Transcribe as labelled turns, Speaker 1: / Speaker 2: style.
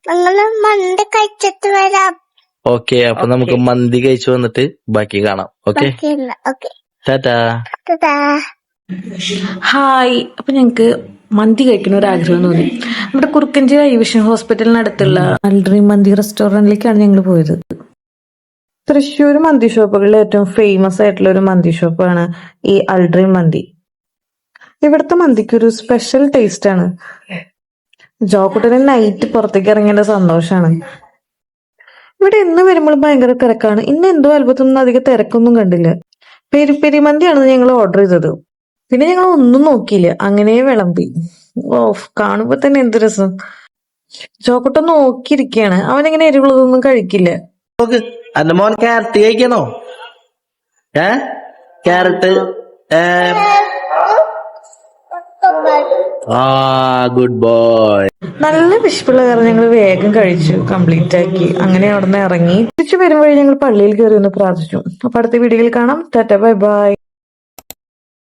Speaker 1: ഞങ്ങള് മന്തി കഴിച്ചിട്ട് വരാം.
Speaker 2: ഓക്കെ, അപ്പൊ നമുക്ക് മന്തി കഴിച്ചു വന്നിട്ട് ബാക്കി കാണാം. ഓക്കെ, ടാറ്റാ.
Speaker 3: ഹായ്. അപ്പൊ ഞങ്ങക്ക് മന്തി കഴിക്കുന്ന ഒരു ആഗ്രഹം തോന്നി. നമ്മുടെ കുറുക്കഞ്ചേരി ഐ വിഷൻ ഹോസ്പിറ്റലിനടുത്തുള്ള അൽഡ്രീം മന്തി റെസ്റ്റോറന്റിലേക്കാണ് ഞങ്ങൾ പോയത്. തൃശ്ശൂർ മന്തി ഷോപ്പുകളിൽ ഏറ്റവും ഫേമസ് ആയിട്ടുള്ള ഒരു മന്തി ഷോപ്പാണ് ഈ അൽഡ്രീം മന്തി. ഇവിടുത്തെ മന്തിക്ക് ഒരു സ്പെഷ്യൽ ടേസ്റ്റ് ആണ്. ജോക്കുട്ടന് നൈറ്റ് പുറത്തേക്ക് ഇറങ്ങേണ്ട സന്തോഷാണ്. ഇവിടെ എന്ന് വരുമ്പോഴും ഭയങ്കര തിരക്കാണ്. ഇന്ന് എന്തോ അത്ഭുതമൊന്നും അധികം തിരക്കൊന്നും കണ്ടില്ല. പെരി പെരി മന്തിയാണ് ഞങ്ങൾ ഓർഡർ ചെയ്തത്. പിന്നെ ഞങ്ങൾ ഒന്നും നോക്കിയില്ല, അങ്ങനെ വിളമ്പി. കാണുമ്പോ തന്നെ എന്ത് രസം. ജോക്കുട്ടൻ നോക്കിയിരിക്കുകയാണ്. അവനിങ്ങനെ എരിവുള്ളതൊന്നും കഴിക്കില്ല.
Speaker 2: അന്റെ മോൻ ക്യാരറ്റ് കഴിക്കണോ? ക്യാരറ്റ്. Good boy.
Speaker 3: നല്ല വിശപ്പുള്ള കാരണം ഞങ്ങൾ വേഗം കഴിച്ചു, കംപ്ലീറ്റ് ആക്കി. അങ്ങനെ അവിടെ നിന്ന് ഇറങ്ങി തിരിച്ചു വരുമ്പോഴേ ഞങ്ങൾ പള്ളിയിൽ കയറി ഒന്ന് പ്രാർത്ഥിച്ചു. അപ്പൊ അടുത്ത വീഡിയോയിൽ കാണാം. Tata, bye bye.